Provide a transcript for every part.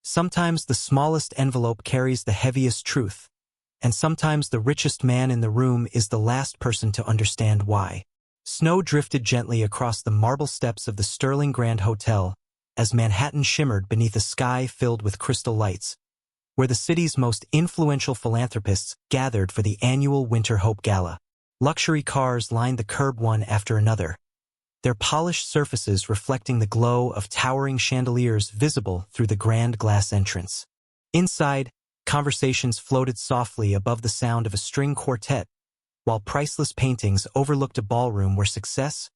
Sometimes the smallest envelope carries the heaviest truth, and sometimes the richest man in the room is the last person to understand why. Snow drifted gently across the marble steps of the Sterling Grand Hotel as Manhattan shimmered beneath a sky filled with crystal lights, where the city's most influential philanthropists gathered for the annual Winter Hope Gala. Luxury cars lined the curb one after another, their polished surfaces reflecting the glow of towering chandeliers visible through the grand glass entrance. Inside, conversations floated softly above the sound of a string quartet, while priceless paintings overlooked a ballroom where success,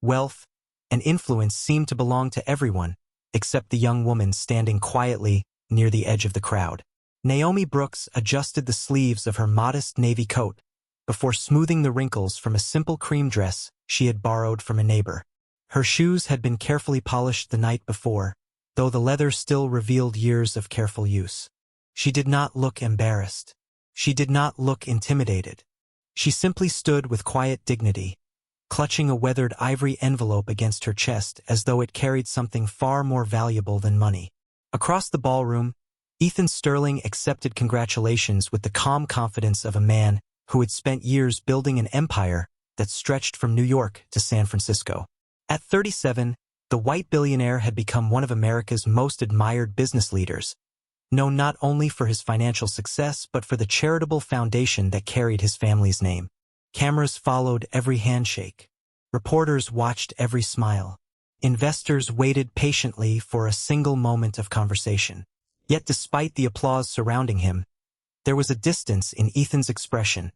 wealth, and influence seemed to belong to everyone, except the young woman standing quietly near the edge of the crowd. Naomi Brooks adjusted the sleeves of her modest navy coat before smoothing the wrinkles from a simple cream dress she had borrowed from a neighbor. Her shoes had been carefully polished the night before, though the leather still revealed years of careful use. She did not look embarrassed. She did not look intimidated. She simply stood with quiet dignity, clutching a weathered ivory envelope against her chest as though it carried something far more valuable than money. Across the ballroom, Ethan Sterling accepted congratulations with the calm confidence of a man who had spent years building an empire that stretched from New York to San Francisco. At 37, the white billionaire had become one of America's most admired business leaders, known not only for his financial success but for the charitable foundation that carried his family's name. Cameras followed every handshake. Reporters watched every smile. Investors waited patiently for a single moment of conversation. Yet despite the applause surrounding him, there was a distance in Ethan's expression,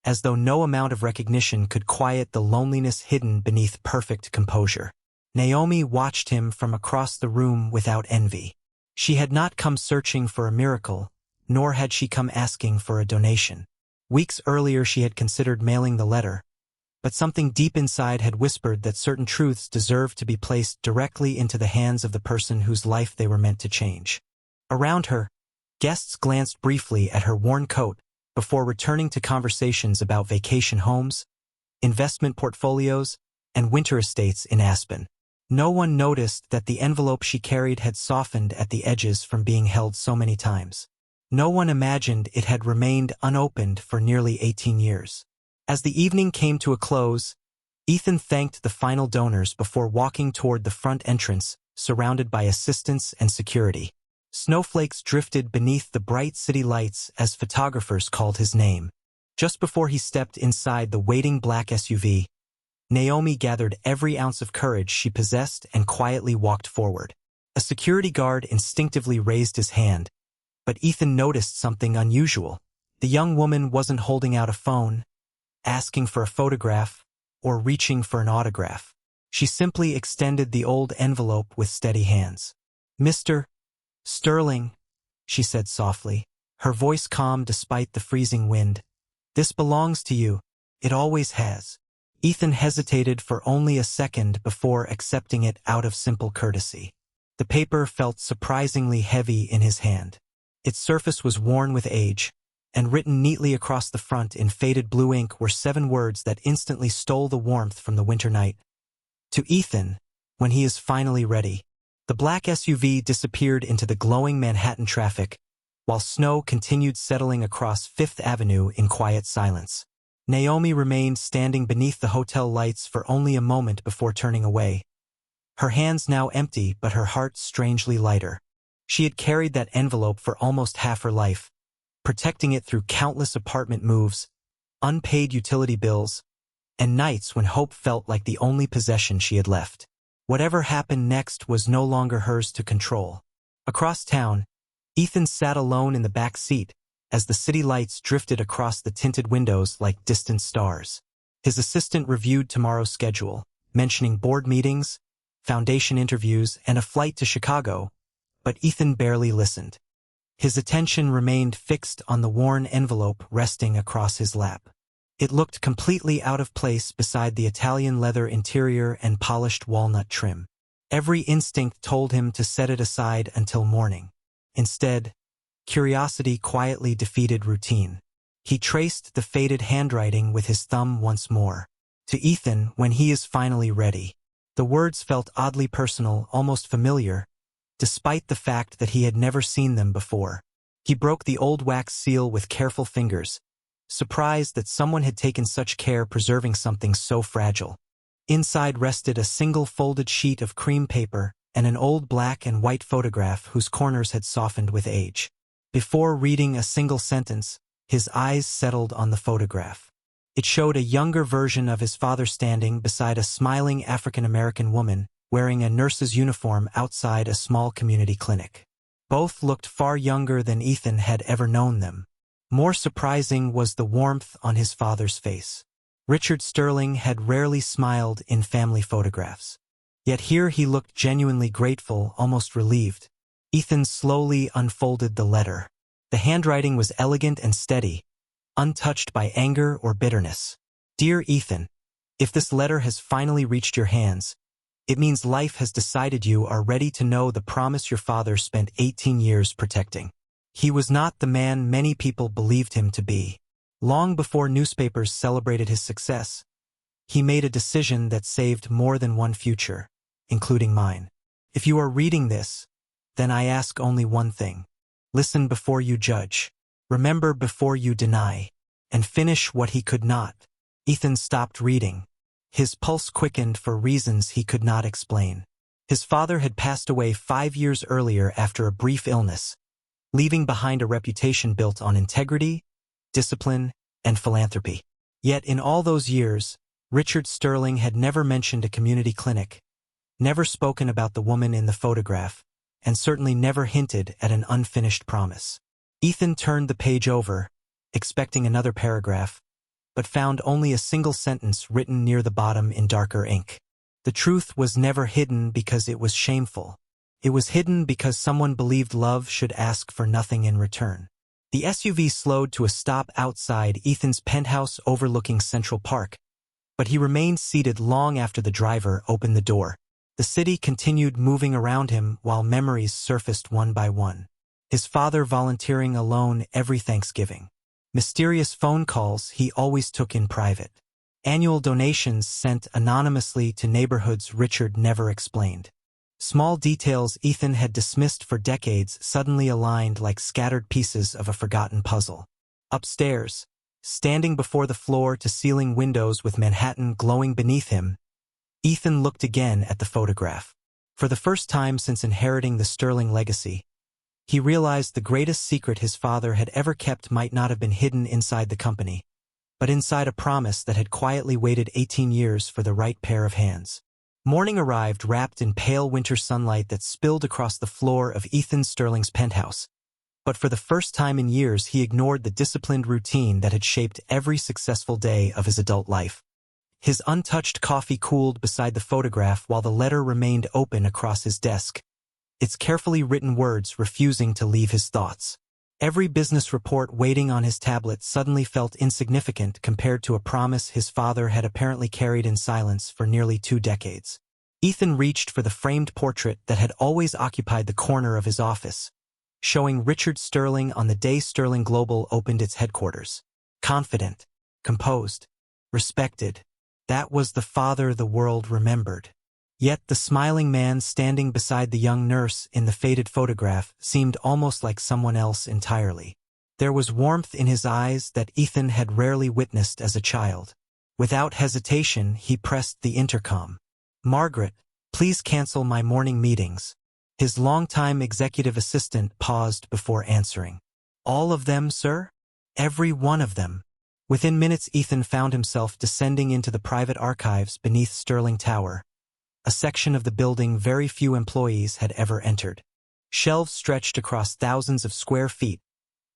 as though no amount of recognition could quiet the loneliness hidden beneath perfect composure. Naomi watched him from across the room without envy. She had not come searching for a miracle, nor had she come asking for a donation. Weeks earlier she had considered mailing the letter, but something deep inside had whispered that certain truths deserved to be placed directly into the hands of the person whose life they were meant to change. Around her, guests glanced briefly at her worn coat before returning to conversations about vacation homes, investment portfolios, and winter estates in Aspen. No one noticed that the envelope she carried had softened at the edges from being held so many times. No one imagined it had remained unopened for nearly 18 years. As the evening came to a close, Ethan thanked the final donors before walking toward the front entrance, surrounded by assistants and security. Snowflakes drifted beneath the bright city lights as photographers called his name. Just before he stepped inside the waiting black SUV, Naomi gathered every ounce of courage she possessed and quietly walked forward. A security guard instinctively raised his hand, but Ethan noticed something unusual. The young woman wasn't holding out a phone, asking for a photograph, or reaching for an autograph. She simply extended the old envelope with steady hands. "Mr. Sterling," she said softly, her voice calm despite the freezing wind. "This belongs to you. It always has." Ethan hesitated for only a second before accepting it out of simple courtesy. The paper felt surprisingly heavy in his hand. Its surface was worn with age, and written neatly across the front in faded blue ink were 7 words that instantly stole the warmth from the winter night. "To Ethan, when he is finally ready." The black SUV disappeared into the glowing Manhattan traffic, while snow continued settling across Fifth Avenue in quiet silence. Naomi remained standing beneath the hotel lights for only a moment before turning away. Her hands now empty, but her heart strangely lighter. She had carried that envelope for almost half her life, protecting it through countless apartment moves, unpaid utility bills, and nights when hope felt like the only possession she had left. Whatever happened next was no longer hers to control. Across town, Ethan sat alone in the back seat as the city lights drifted across the tinted windows like distant stars. His assistant reviewed tomorrow's schedule, mentioning board meetings, foundation interviews, and a flight to Chicago, but Ethan barely listened. His attention remained fixed on the worn envelope resting across his lap. It looked completely out of place beside the Italian leather interior and polished walnut trim. Every instinct told him to set it aside until morning. Instead, curiosity quietly defeated routine. He traced the faded handwriting with his thumb once more. "To Ethan, when he is finally ready." The words felt oddly personal, almost familiar, despite the fact that he had never seen them before. He broke the old wax seal with careful fingers, surprised that someone had taken such care preserving something so fragile. Inside rested a single folded sheet of cream paper and an old black and white photograph whose corners had softened with age. Before reading a single sentence, his eyes settled on the photograph. It showed a younger version of his father standing beside a smiling African-American woman wearing a nurse's uniform outside a small community clinic. Both looked far younger than Ethan had ever known them. More surprising was the warmth on his father's face. Richard Sterling had rarely smiled in family photographs. Yet here he looked genuinely grateful, almost relieved. Ethan slowly unfolded the letter. The handwriting was elegant and steady, untouched by anger or bitterness. Dear Ethan, if this letter has finally reached your hands, it means life has decided you are ready to know the promise your father spent 18 years protecting. He was not the man many people believed him to be. Long before newspapers celebrated his success, he made a decision that saved more than one future, including mine. If you are reading this, then I ask only one thing. Listen before you judge. Remember before you deny. And finish what he could not. Ethan stopped reading. His pulse quickened for reasons he could not explain. His father had passed away 5 years earlier after a brief illness, leaving behind a reputation built on integrity, discipline, and philanthropy. Yet in all those years, Richard Sterling had never mentioned a community clinic, never spoken about the woman in the photograph, and certainly never hinted at an unfinished promise. Ethan turned the page over, expecting another paragraph, but found only a single sentence written near the bottom in darker ink. The truth was never hidden because it was shameful. It was hidden because someone believed love should ask for nothing in return. The SUV slowed to a stop outside Ethan's penthouse overlooking Central Park, but he remained seated long after the driver opened the door. The city continued moving around him while memories surfaced one by one. His father volunteering alone every Thanksgiving. Mysterious phone calls he always took in private. Annual donations sent anonymously to neighborhoods Richard never explained. Small details Ethan had dismissed for decades suddenly aligned like scattered pieces of a forgotten puzzle. Upstairs, standing before the floor-to-ceiling windows with Manhattan glowing beneath him, Ethan looked again at the photograph. For the first time since inheriting the Sterling legacy, he realized the greatest secret his father had ever kept might not have been hidden inside the company, but inside a promise that had quietly waited 18 years for the right pair of hands. Morning arrived wrapped in pale winter sunlight that spilled across the floor of Ethan Sterling's penthouse. But for the first time in years he ignored the disciplined routine that had shaped every successful day of his adult life. His untouched coffee cooled beside the photograph while the letter remained open across his desk, its carefully written words refusing to leave his thoughts. Every business report waiting on his tablet suddenly felt insignificant compared to a promise his father had apparently carried in silence for nearly 2 decades. Ethan reached for the framed portrait that had always occupied the corner of his office, showing Richard Sterling on the day Sterling Global opened its headquarters. Confident, composed, respected. That was the father the world remembered. Yet the smiling man standing beside the young nurse in the faded photograph seemed almost like someone else entirely. There was warmth in his eyes that Ethan had rarely witnessed as a child. Without hesitation, he pressed the intercom. "Margaret, please cancel my morning meetings." His longtime executive assistant paused before answering. "All of them, sir?" "Every one of them." Within minutes, Ethan found himself descending into the private archives beneath Sterling Tower, a section of the building very few employees had ever entered. Shelves stretched across thousands of square feet,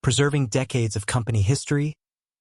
preserving decades of company history,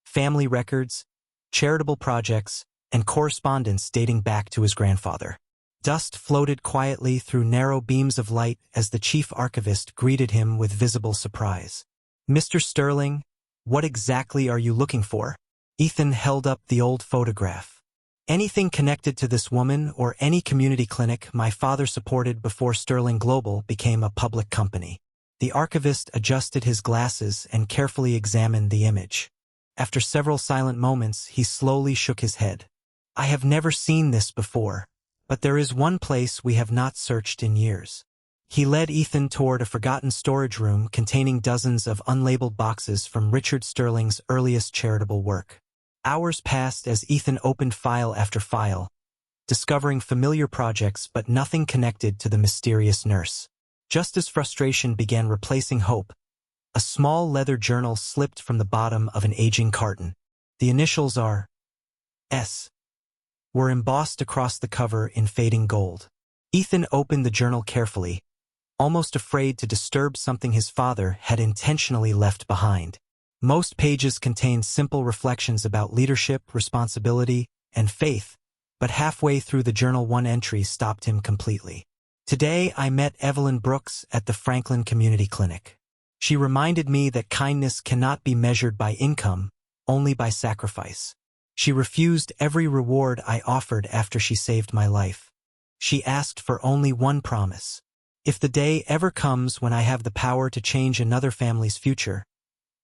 family records, charitable projects, and correspondence dating back to his grandfather. Dust floated quietly through narrow beams of light as the chief archivist greeted him with visible surprise. "Mr. Sterling, what exactly are you looking for?" Ethan held up the old photograph. "Anything connected to this woman or any community clinic my father supported before Sterling Global became a public company." The archivist adjusted his glasses and carefully examined the image. After several silent moments, he slowly shook his head. "I have never seen this before, but there is one place we have not searched in years." He led Ethan toward a forgotten storage room containing dozens of unlabeled boxes from Richard Sterling's earliest charitable work. Hours passed as Ethan opened file after file, discovering familiar projects but nothing connected to the mysterious nurse. Just as frustration began replacing hope, a small leather journal slipped from the bottom of an aging carton. The initials R.S. were embossed across the cover in fading gold. Ethan opened the journal carefully, almost afraid to disturb something his father had intentionally left behind. Most pages contained simple reflections about leadership, responsibility, and faith, but halfway through the journal one entry stopped him completely. Today I met Evelyn Brooks at the Franklin Community Clinic. She reminded me that kindness cannot be measured by income, only by sacrifice. She refused every reward I offered after she saved my life. She asked for only one promise. If the day ever comes when I have the power to change another family's future,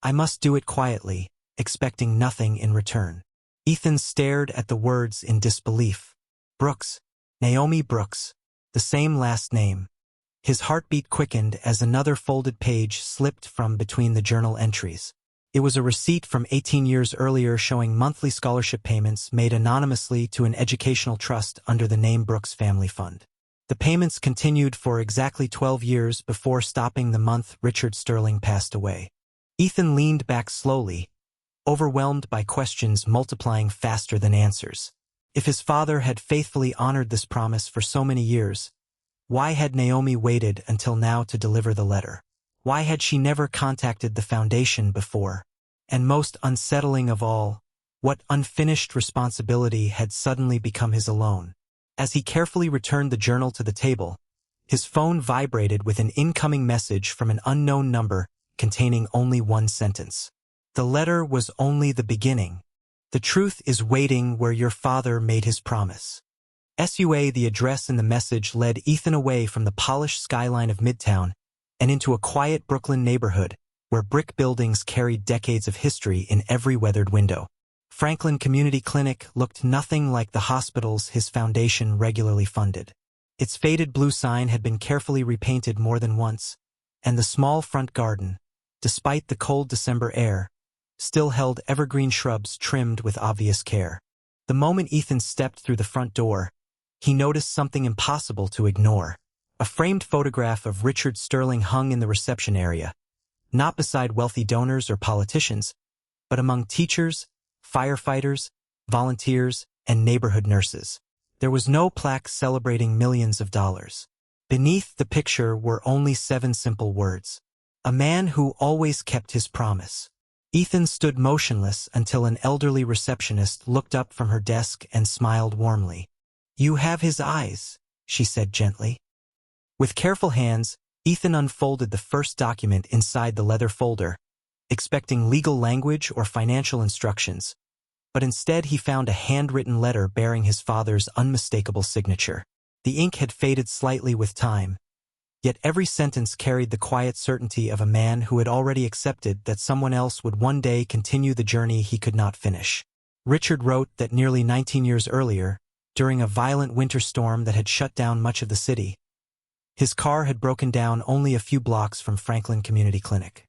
I must do it quietly, expecting nothing in return. Ethan stared at the words in disbelief. Brooks, Naomi Brooks, the same last name. His heartbeat quickened as another folded page slipped from between the journal entries. It was a receipt from 18 years earlier showing monthly scholarship payments made anonymously to an educational trust under the name Brooks Family Fund. The payments continued for exactly 12 years before stopping the month Richard Sterling passed away. Ethan leaned back slowly, overwhelmed by questions multiplying faster than answers. If his father had faithfully honored this promise for so many years, why had Naomi waited until now to deliver the letter? Why had she never contacted the foundation before? And most unsettling of all, what unfinished responsibility had suddenly become his alone? As he carefully returned the journal to the table, his phone vibrated with an incoming message from an unknown number containing only one sentence. The letter was only the beginning. The truth is waiting where your father made his promise. SUA, the address in the message led Ethan away from the polished skyline of Midtown and into a quiet Brooklyn neighborhood where brick buildings carried decades of history in every weathered window. Franklin Community Clinic looked nothing like the hospitals his foundation regularly funded. Its faded blue sign had been carefully repainted more than once, and the small front garden, despite the cold December air, still held evergreen shrubs trimmed with obvious care. The moment Ethan stepped through the front door, he noticed something impossible to ignore. A framed photograph of Richard Sterling hung in the reception area, not beside wealthy donors or politicians, but among teachers, firefighters, volunteers, and neighborhood nurses. There was no plaque celebrating millions of dollars. Beneath the picture were only 7 simple words. A man who always kept his promise. Ethan stood motionless until an elderly receptionist looked up from her desk and smiled warmly. "You have his eyes," she said gently. With careful hands, Ethan unfolded the first document inside the leather folder, expecting legal language or financial instructions, but instead he found a handwritten letter bearing his father's unmistakable signature. The ink had faded slightly with time, yet every sentence carried the quiet certainty of a man who had already accepted that someone else would one day continue the journey he could not finish. Richard wrote that nearly 19 years earlier, during a violent winter storm that had shut down much of the city, his car had broken down only a few blocks from Franklin Community Clinic.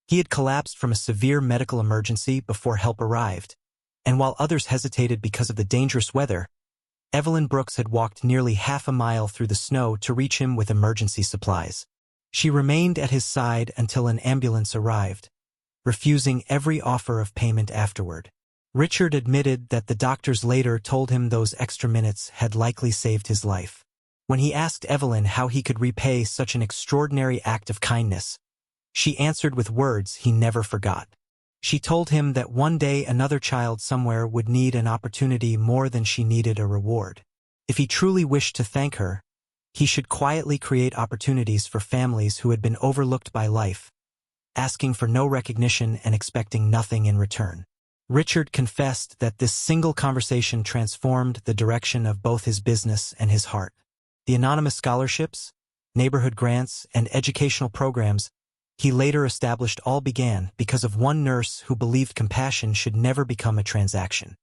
He had collapsed from a severe medical emergency before help arrived, and while others hesitated because of the dangerous weather, Evelyn Brooks had walked nearly half a mile through the snow to reach him with emergency supplies. She remained at his side until an ambulance arrived, refusing every offer of payment afterward. Richard admitted that the doctors later told him those extra minutes had likely saved his life. When he asked Evelyn how he could repay such an extraordinary act of kindness, she answered with words he never forgot. She told him that one day another child somewhere would need an opportunity more than she needed a reward. If he truly wished to thank her, he should quietly create opportunities for families who had been overlooked by life, asking for no recognition and expecting nothing in return. Richard confessed that this single conversation transformed the direction of both his business and his heart. The anonymous scholarships, neighborhood grants, and educational programs he later established all began because of one nurse who believed compassion should never become a transaction.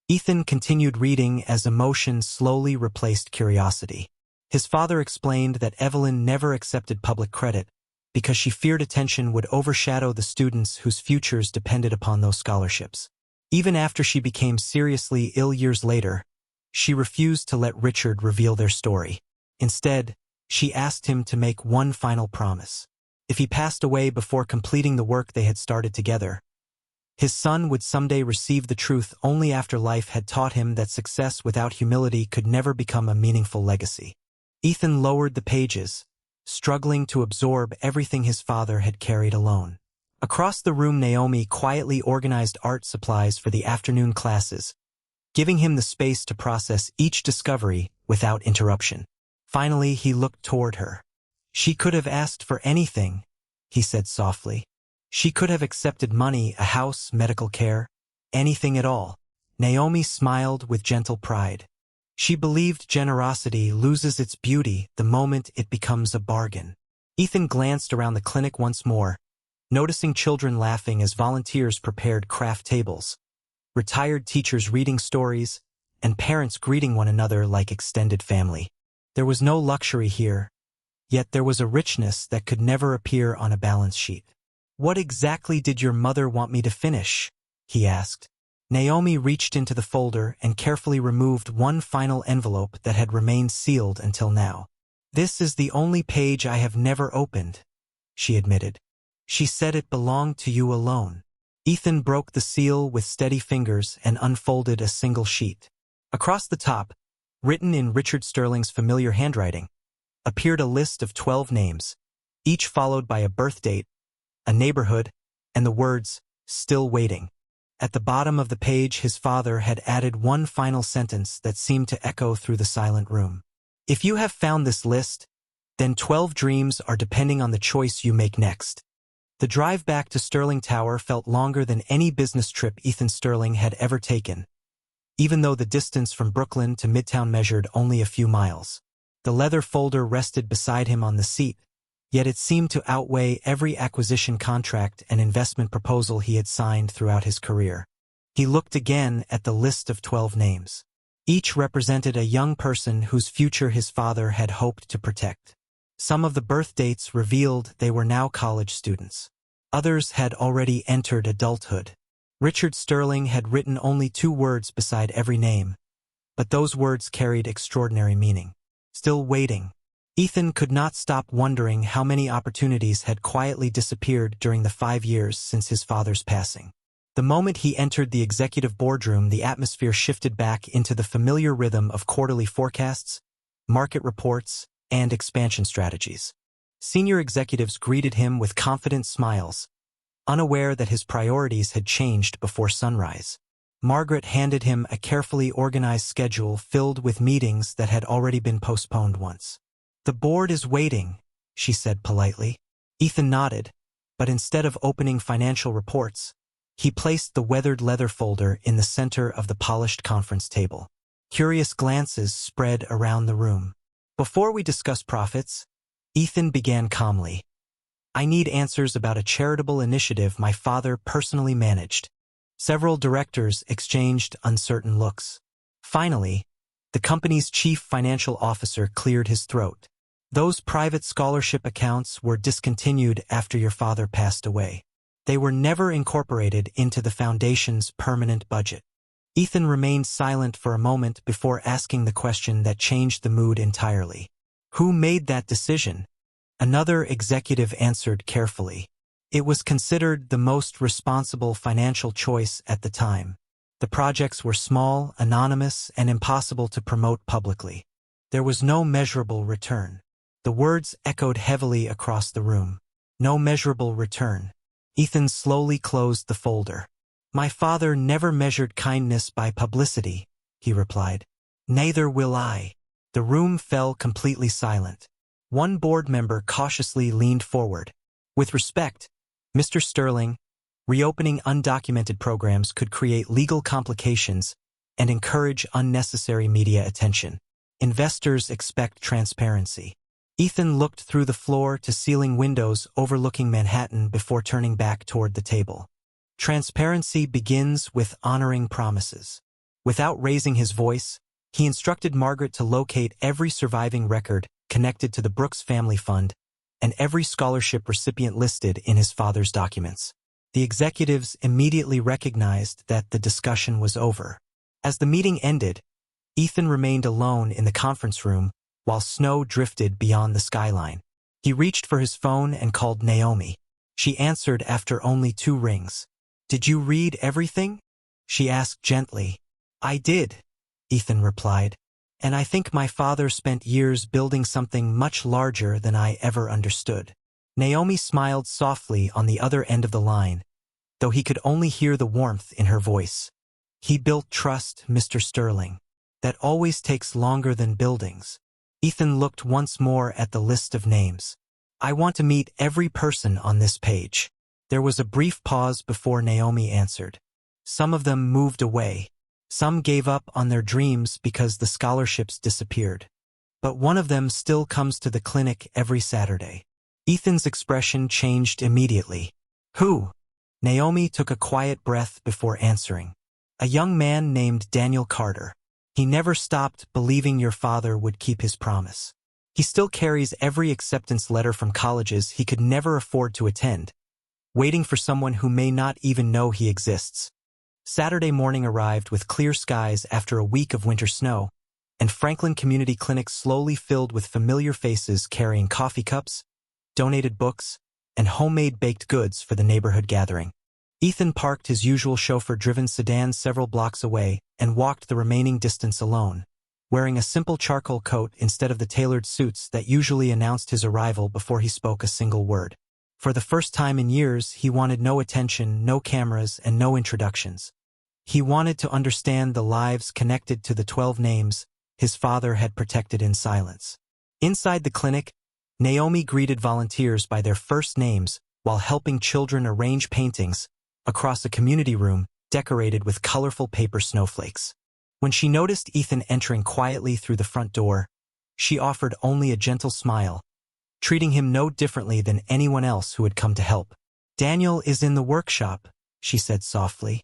Ethan continued reading as emotion slowly replaced curiosity. His father explained that Evelyn never accepted public credit because she feared attention would overshadow the students whose futures depended upon those scholarships. Even after she became seriously ill years later, she refused to let Richard reveal their story. Instead, she asked him to make one final promise. If he passed away before completing the work they had started together, his son would someday receive the truth only after life had taught him that success without humility could never become a meaningful legacy. Ethan lowered the pages, struggling to absorb everything his father had carried alone. Across the room, Naomi quietly organized art supplies for the afternoon classes, giving him the space to process each discovery without interruption. Finally, he looked toward her. She could have asked for anything, he said softly. She could have accepted money, a house, medical care, anything at all. Naomi smiled with gentle pride. She believed generosity loses its beauty the moment it becomes a bargain. Ethan glanced around the clinic once more, noticing children laughing as volunteers prepared craft tables, retired teachers reading stories, and parents greeting one another like extended family. There was no luxury here, yet there was a richness that could never appear on a balance sheet. "What exactly did your mother want me to finish?" he asked. Naomi reached into the folder and carefully removed one final envelope that had remained sealed until now. "This is the only page I have never opened," she admitted. "She said it belonged to you alone." Ethan broke the seal with steady fingers and unfolded a single sheet. Across the top, written in Richard Sterling's familiar handwriting, appeared a list of 12 names, each followed by a birth date, a neighborhood, and the words, "Still waiting." At the bottom of the page, his father had added one final sentence that seemed to echo through the silent room. "If you have found this list, then 12 dreams are depending on the choice you make next." The drive back to Sterling Tower felt longer than any business trip Ethan Sterling had ever taken, even though the distance from Brooklyn to Midtown measured only a few miles. The leather folder rested beside him on the seat, yet it seemed to outweigh every acquisition contract and investment proposal he had signed throughout his career. He looked again at the list of 12 names. Each represented a young person whose future his father had hoped to protect. Some of the birth dates revealed they were now college students. Others had already entered adulthood. Richard Sterling had written only 2 words beside every name, but those words carried extraordinary meaning. Still waiting. Ethan could not stop wondering how many opportunities had quietly disappeared during the 5 years since his father's passing. The moment he entered the executive boardroom, the atmosphere shifted back into the familiar rhythm of quarterly forecasts, market reports, and expansion strategies. Senior executives greeted him with confident smiles, unaware that his priorities had changed before sunrise. Margaret handed him a carefully organized schedule filled with meetings that had already been postponed once. "The board is waiting," she said politely. Ethan nodded, but instead of opening financial reports, he placed the weathered leather folder in the center of the polished conference table. Curious glances spread around the room. "Before we discuss profits," Ethan began calmly, "I need answers about a charitable initiative my father personally managed." Several directors exchanged uncertain looks. Finally, the company's chief financial officer cleared his throat. "Those private scholarship accounts were discontinued after your father passed away. They were never incorporated into the foundation's permanent budget." Ethan remained silent for a moment before asking the question that changed the mood entirely. "Who made that decision?" Another executive answered carefully. "It was considered the most responsible financial choice at the time. The projects were small, anonymous, and impossible to promote publicly. There was no measurable return." The words echoed heavily across the room. No measurable return. Ethan slowly closed the folder. "My father never measured kindness by publicity," he replied. "Neither will I." The room fell completely silent. One board member cautiously leaned forward. "With respect, Mr. Sterling, reopening undocumented programs could create legal complications and encourage unnecessary media attention. Investors expect transparency." Ethan looked through the floor-to-ceiling windows overlooking Manhattan before turning back toward the table. "Transparency begins with honoring promises." Without raising his voice, He instructed Margaret to locate every surviving record connected to the Brooks Family Fund and every scholarship recipient listed in his father's documents. The executives immediately recognized that the discussion was over. As the meeting ended, Ethan remained alone in the conference room while snow drifted beyond the skyline. He reached for his phone and called Naomi. She answered after only 2 rings. "Did you read everything?" she asked gently. "I did," Ethan replied, "and I think my father spent years building something much larger than I ever understood." Naomi smiled softly on the other end of the line, though he could only hear the warmth in her voice. "He built trust, Mr. Sterling. That always takes longer than buildings." Ethan looked once more at the list of names. "I want to meet every person on this page." There was a brief pause before Naomi answered. "Some of them moved away. Some gave up on their dreams because the scholarships disappeared. But one of them still comes to the clinic every Saturday." Ethan's expression changed immediately. "Who?" Naomi took a quiet breath before answering. "A young man named Daniel Carter. He never stopped believing your father would keep his promise. He still carries every acceptance letter from colleges he could never afford to attend, waiting for someone who may not even know he exists." Saturday morning arrived with clear skies after a week of winter snow, and Franklin Community Clinic slowly filled with familiar faces carrying coffee cups, donated books, and homemade baked goods for the neighborhood gathering. Ethan parked his usual chauffeur-driven sedan several blocks away and walked the remaining distance alone, wearing a simple charcoal coat instead of the tailored suits that usually announced his arrival before he spoke a single word. For the first time in years, he wanted no attention, no cameras, and no introductions. He wanted to understand the lives connected to the 12 names his father had protected in silence. Inside the clinic, Naomi greeted volunteers by their first names while helping children arrange paintings across a community room decorated with colorful paper snowflakes. When she noticed Ethan entering quietly through the front door, she offered only a gentle smile, treating him no differently than anyone else who had come to help. "Daniel is in the workshop," she said softly.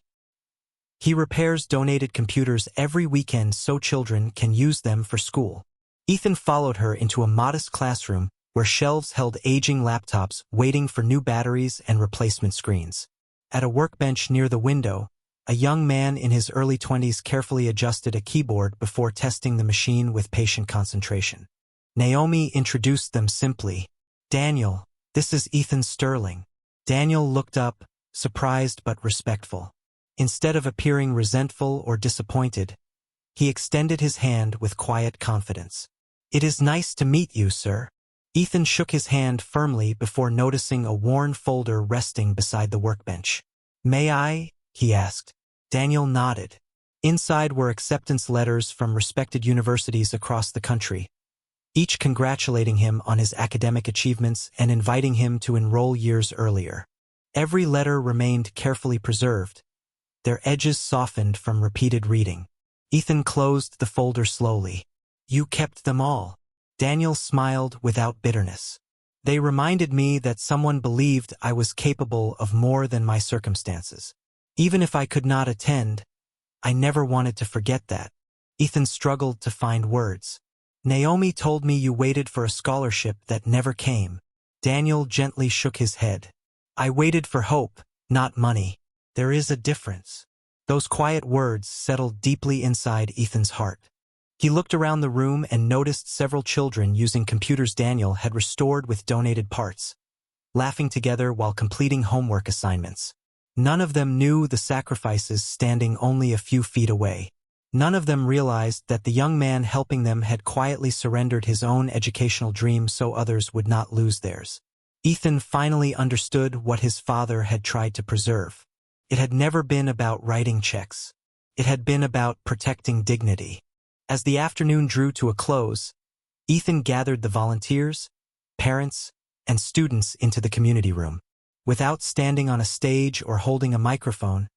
"He repairs donated computers every weekend so children can use them for school." Ethan followed her into a modest classroom where shelves held aging laptops waiting for new batteries and replacement screens. At a workbench near the window, a young man in his early 20s carefully adjusted a keyboard before testing the machine with patient concentration. Naomi introduced them simply. "Daniel, this is Ethan Sterling." Daniel looked up, surprised but respectful. Instead of appearing resentful or disappointed, he extended his hand with quiet confidence. "It is nice to meet you, sir." Ethan shook his hand firmly before noticing a worn folder resting beside the workbench. "May I?" he asked. Daniel nodded. Inside were acceptance letters from respected universities across the country, each congratulating him on his academic achievements and inviting him to enroll years earlier. Every letter remained carefully preserved, their edges softened from repeated reading. Ethan closed the folder slowly. "You kept them all." Daniel smiled without bitterness. "They reminded me that someone believed I was capable of more than my circumstances. Even if I could not attend, I never wanted to forget that." Ethan struggled to find words. "Naomi told me you waited for a scholarship that never came." Daniel gently shook his head. "I waited for hope, not money. There is a difference." Those quiet words settled deeply inside Ethan's heart. He looked around the room and noticed several children using computers Daniel had restored with donated parts, laughing together while completing homework assignments. None of them knew the sacrifices standing only a few feet away. None of them realized that the young man helping them had quietly surrendered his own educational dream so others would not lose theirs. Ethan finally understood what his father had tried to preserve. It had never been about writing checks. It had been about protecting dignity. As the afternoon drew to a close, Ethan gathered the volunteers, parents, and students into the community room. Without standing on a stage or holding a microphone,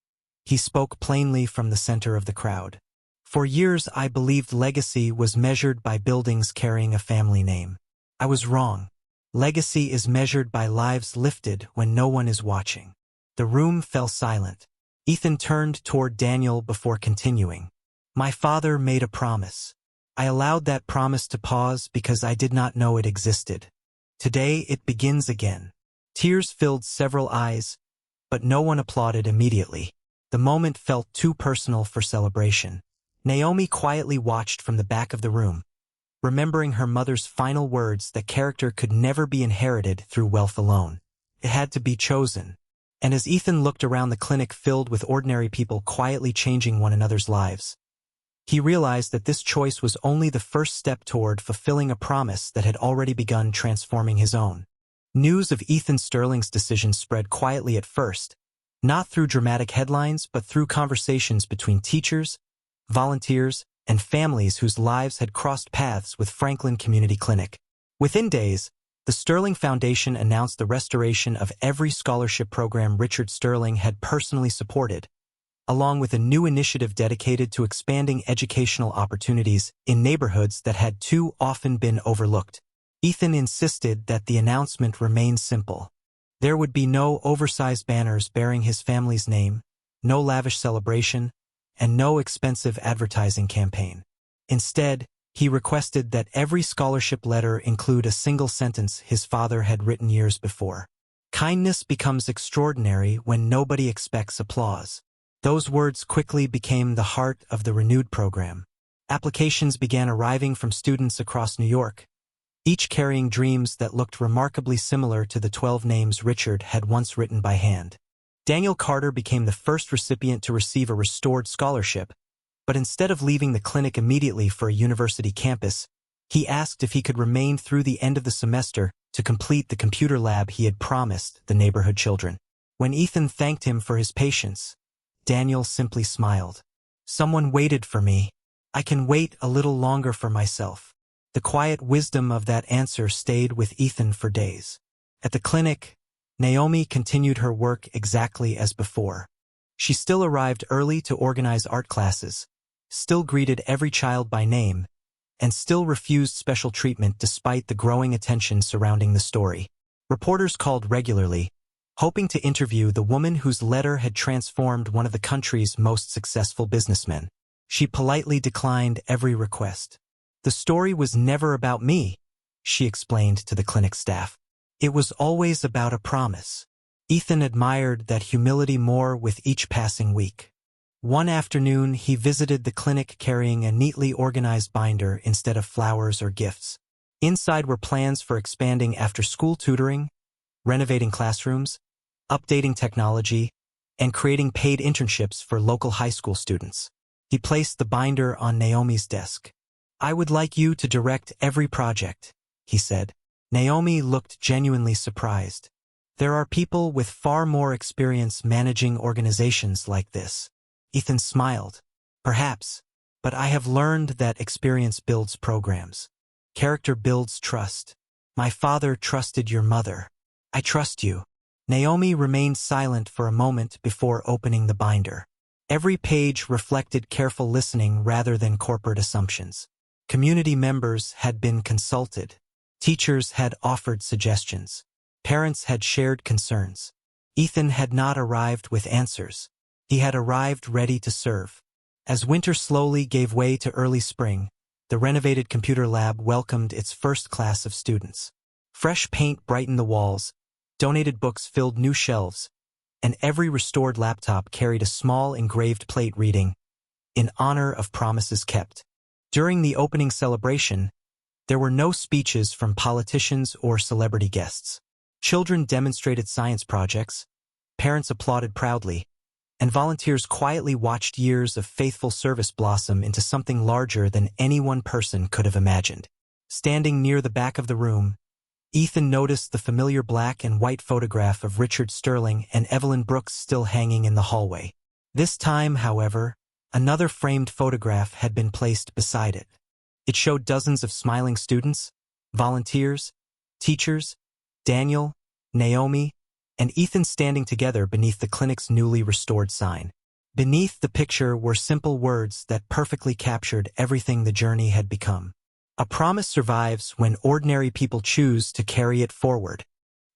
he spoke plainly from the center of the crowd. "For years I believed legacy was measured by buildings carrying a family name. I was wrong. Legacy is measured by lives lifted when no one is watching." The room fell silent. Ethan turned toward Daniel before continuing. My father made a promise. I allowed that promise to pause because I did not know it existed. Today it begins again. Tears filled several eyes, but no one applauded immediately. The moment felt too personal for celebration. Naomi quietly watched from the back of the room, remembering her mother's final words that character could never be inherited through wealth alone. It had to be chosen. And as Ethan looked around the clinic filled with ordinary people quietly changing one another's lives, he realized that this choice was only the first step toward fulfilling a promise that had already begun transforming his own. News of Ethan Sterling's decision spread quietly at first, not through dramatic headlines but through conversations between teachers, volunteers, and families whose lives had crossed paths with Franklin Community Clinic. Within days, the Sterling Foundation announced the restoration of every scholarship program Richard Sterling had personally supported, along with a new initiative dedicated to expanding educational opportunities in neighborhoods that had too often been overlooked. Ethan insisted that the announcement remain simple. There would be no oversized banners bearing his family's name, no lavish celebration, and no expensive advertising campaign. Instead, he requested that every scholarship letter include a single sentence his father had written years before. Kindness becomes extraordinary when nobody expects applause. Those words quickly became the heart of the renewed program. Applications began arriving from students across New York, each carrying dreams that looked remarkably similar to the 12 names Richard had once written by hand. Daniel Carter became the first recipient to receive a restored scholarship, but instead of leaving the clinic immediately for a university campus, he asked if he could remain through the end of the semester to complete the computer lab he had promised the neighborhood children. When Ethan thanked him for his patience, Daniel simply smiled. Someone waited for me. I can wait a little longer for myself. The quiet wisdom of that answer stayed with Ethan for days. At the clinic, Naomi continued her work exactly as before. She still arrived early to organize art classes, still greeted every child by name, and still refused special treatment despite the growing attention surrounding the story. Reporters called regularly, hoping to interview the woman whose letter had transformed one of the country's most successful businessmen. She politely declined every request. The story was never about me, she explained to the clinic staff. It was always about a promise. Ethan admired that humility more with each passing week. One afternoon, he visited the clinic carrying a neatly organized binder instead of flowers or gifts. Inside were plans for expanding after-school tutoring, renovating classrooms, updating technology, and creating paid internships for local high school students. He placed the binder on Naomi's desk. I would like you to direct every project, he said. Naomi looked genuinely surprised. There are people with far more experience managing organizations like this. Ethan smiled. Perhaps, but I have learned that experience builds programs. Character builds trust. My father trusted your mother. I trust you. Naomi remained silent for a moment before opening the binder. Every page reflected careful listening rather than corporate assumptions. Community members had been consulted. Teachers had offered suggestions. Parents had shared concerns. Ethan had not arrived with answers. He had arrived ready to serve. As winter slowly gave way to early spring, the renovated computer lab welcomed its first class of students. Fresh paint brightened the walls, donated books filled new shelves, and every restored laptop carried a small engraved plate reading, "In honor of promises kept." During the opening celebration, there were no speeches from politicians or celebrity guests. Children demonstrated science projects, parents applauded proudly, and volunteers quietly watched years of faithful service blossom into something larger than any one person could have imagined. Standing near the back of the room, Ethan noticed the familiar black and white photograph of Richard Sterling and Evelyn Brooks still hanging in the hallway. This time, however, another framed photograph had been placed beside it. It showed dozens of smiling students, volunteers, teachers, Daniel, Naomi, and Ethan standing together beneath the clinic's newly restored sign. Beneath the picture were simple words that perfectly captured everything the journey had become. A promise survives when ordinary people choose to carry it forward.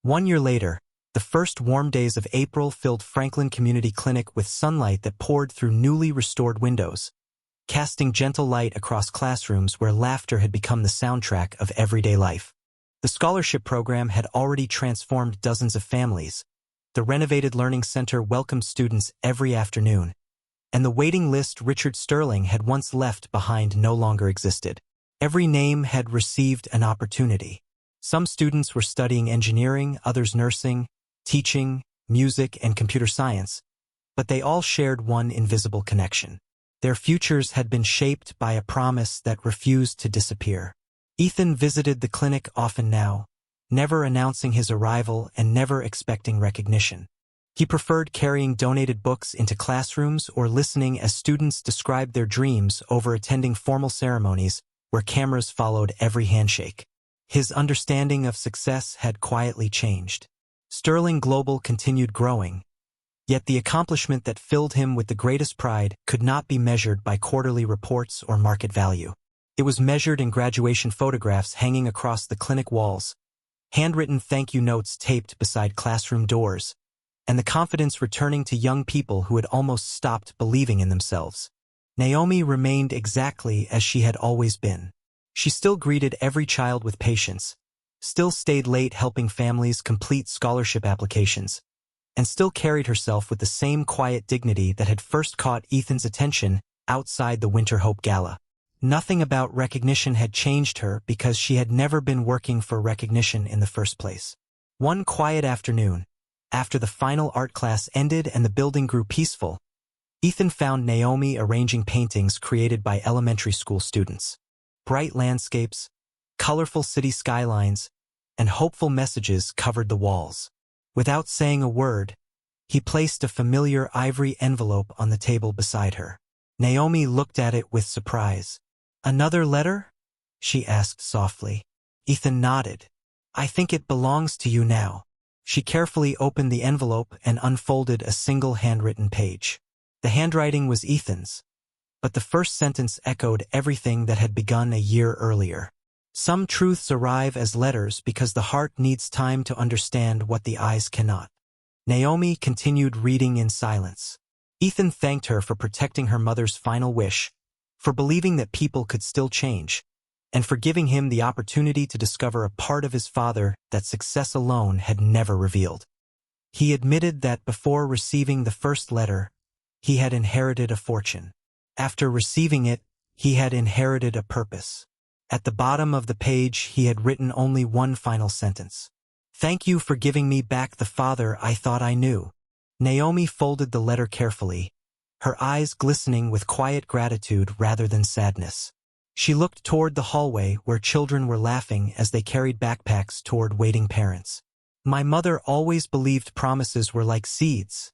1 year later, the first warm days of April filled Franklin Community Clinic with sunlight that poured through newly restored windows, casting gentle light across classrooms where laughter had become the soundtrack of everyday life. The scholarship program had already transformed dozens of families. The renovated learning center welcomed students every afternoon, and the waiting list Richard Sterling had once left behind no longer existed. Every name had received an opportunity. Some students were studying engineering, others nursing, teaching, music, and computer science, but they all shared one invisible connection. Their futures had been shaped by a promise that refused to disappear. Ethan visited the clinic often now, never announcing his arrival and never expecting recognition. He preferred carrying donated books into classrooms or listening as students described their dreams over attending formal ceremonies where cameras followed every handshake. His understanding of success had quietly changed. Sterling Global continued growing, yet the accomplishment that filled him with the greatest pride could not be measured by quarterly reports or market value. It was measured in graduation photographs hanging across the clinic walls, handwritten thank you notes taped beside classroom doors, and the confidence returning to young people who had almost stopped believing in themselves. Naomi remained exactly as she had always been. She still greeted every child with patience, still stayed late helping families complete scholarship applications, and still carried herself with the same quiet dignity that had first caught Ethan's attention outside the Winter Hope Gala. Nothing about recognition had changed her because she had never been working for recognition in the first place. One quiet afternoon, after the final art class ended and the building grew peaceful, Ethan found Naomi arranging paintings created by elementary school students. Bright landscapes, colorful city skylines, and hopeful messages covered the walls. Without saying a word, he placed a familiar ivory envelope on the table beside her. Naomi looked at it with surprise. "Another letter?" she asked softly. Ethan nodded. "I think it belongs to you now." She carefully opened the envelope and unfolded a single handwritten page. The handwriting was Ethan's, but the first sentence echoed everything that had begun a year earlier. Some truths arrive as letters because the heart needs time to understand what the eyes cannot. Naomi continued reading in silence. Ethan thanked her for protecting her mother's final wish, for believing that people could still change, and for giving him the opportunity to discover a part of his father that success alone had never revealed. He admitted that before receiving the first letter, he had inherited a fortune. After receiving it, he had inherited a purpose. At the bottom of the page, he had written only one final sentence. "Thank you for giving me back the father I thought I knew." Naomi folded the letter carefully, her eyes glistening with quiet gratitude rather than sadness. She looked toward the hallway where children were laughing as they carried backpacks toward waiting parents. "My mother always believed promises were like seeds,"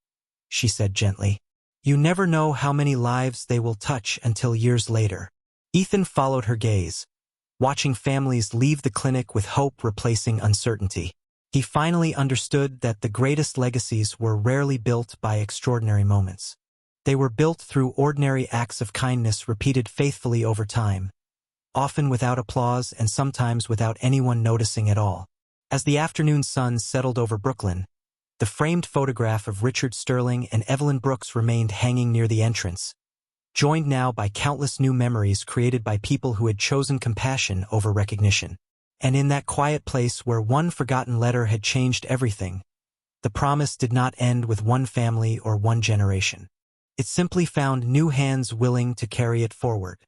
she said gently. "You never know how many lives they will touch until years later." Ethan followed her gaze, watching families leave the clinic with hope replacing uncertainty. He finally understood that the greatest legacies were rarely built by extraordinary moments. They were built through ordinary acts of kindness repeated faithfully over time, often without applause and sometimes without anyone noticing at all. As the afternoon sun settled over Brooklyn, the framed photograph of Richard Sterling and Evelyn Brooks remained hanging near the entrance, joined now by countless new memories created by people who had chosen compassion over recognition. And in that quiet place where one forgotten letter had changed everything, the promise did not end with one family or one generation. It simply found new hands willing to carry it forward.